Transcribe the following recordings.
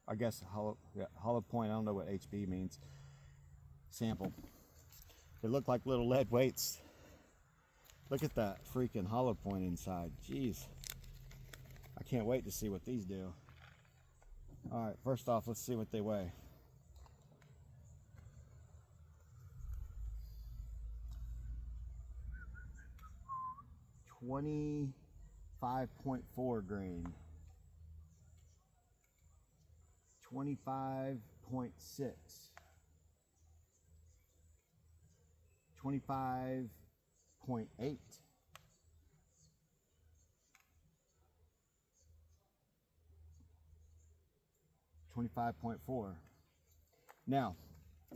I guess hollow point, I don't know what HB means, sample. They look like little lead weights. Look at that freaking hollow point inside. Jeez. I can't wait to see what these do. All right, first off, let's see what they weigh. $25.4 grain. 25.6. 25.8. 25.4. Now,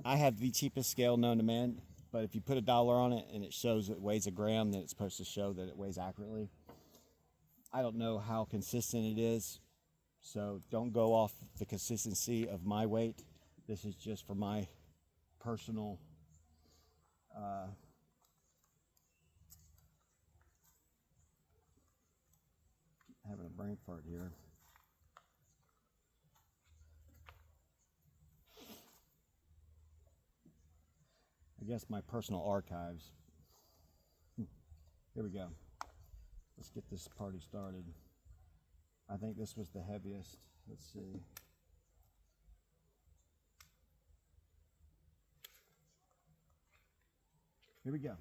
I have the cheapest scale known to man, but if you put $1 on it and it shows it weighs a gram, then it's supposed to show that it weighs accurately. I don't know how consistent it is, so don't go off the consistency of my weight. This is just for my personal having a brain fart here. I guess my personal archives. Here we go. Let's get this party started. I think this was the heaviest. Let's see. Here we go.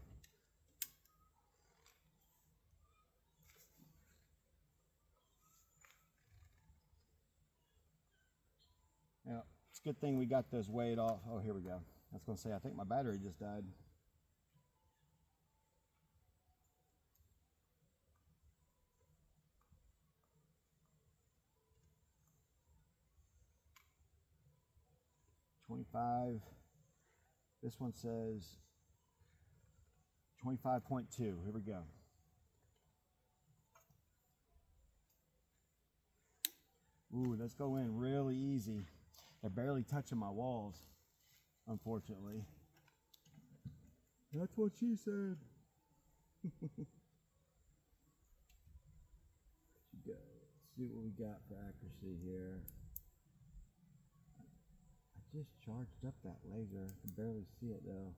Now, it's a good thing we got those weighed off. Oh, here we go. I was going to say, I think my battery just died. $25. This one says 25.2. Here we go. Ooh, let's go in really easy. They're barely touching my walls, unfortunately. That's what she said. Let's see what we got for accuracy here. I just charged up that laser. I can barely see it though.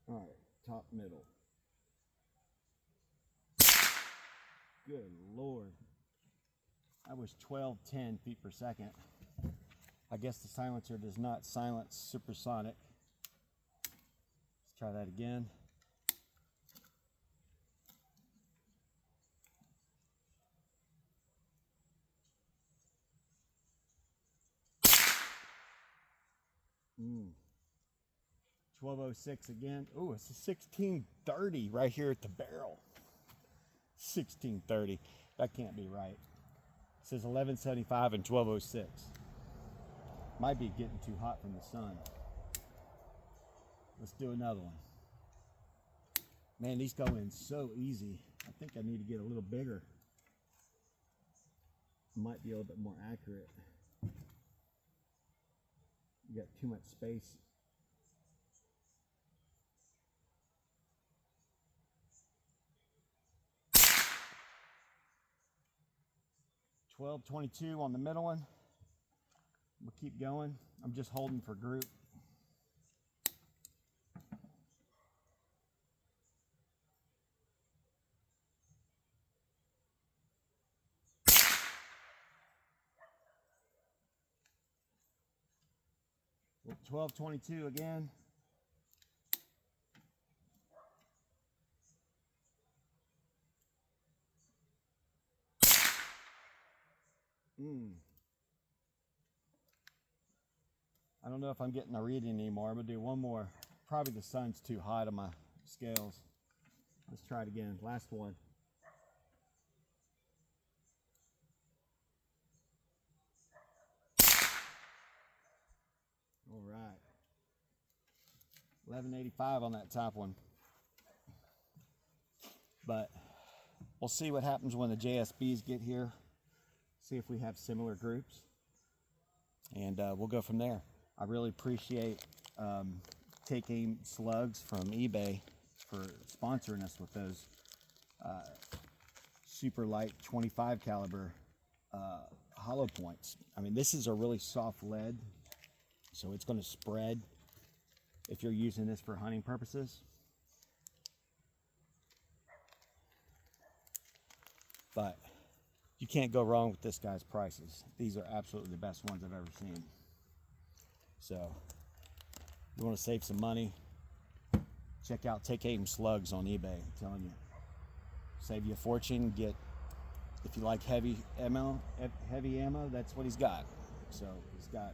All right, top middle. Good Lord. That was 1210 feet per second. I guess the silencer does not silence supersonic. Let's try that again. Mm. 1206 again. Ooh, it's a 1630 right here at the barrel. 1630. That can't be right. It says 1175 and 1206. Might be getting too hot from the sun. Let's do another one. Man, these go in so easy. I think I need to get a little bigger. Might be a little bit more accurate. You got too much space. $12.22 on the middle one. We'll keep going. I'm just holding for group. Well, 12.22 again. I don't know if I'm getting a reading anymore. I'm gonna do one more. Probably the sun's too hot on my scales. Let's try it again. Last one. All right. 1185 on that top one. But we'll see what happens when the JSBs get here. See if we have similar groups. And we'll go from there. I really appreciate Take Aim Slugs from eBay for sponsoring us with those super light 25 caliber hollow points. I mean, this is a really soft lead, so it's going to spread if you're using this for hunting purposes. But you can't go wrong with this guy's prices. These are absolutely the best ones I've ever seen. So you want to save some money, check out Take Aim Slugs on eBay. I'm telling you, save you a fortune. Get, if you like heavy ammo, that's what he's got. So he's got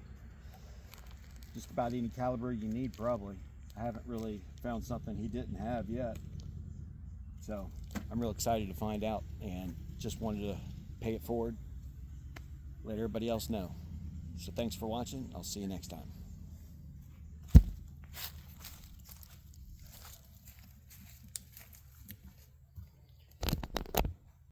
just about any caliber you need, probably. I haven't really found something he didn't have yet. So I'm real excited to find out, and just wanted to pay it forward, let everybody else know. So thanks for watching. I'll see you next time.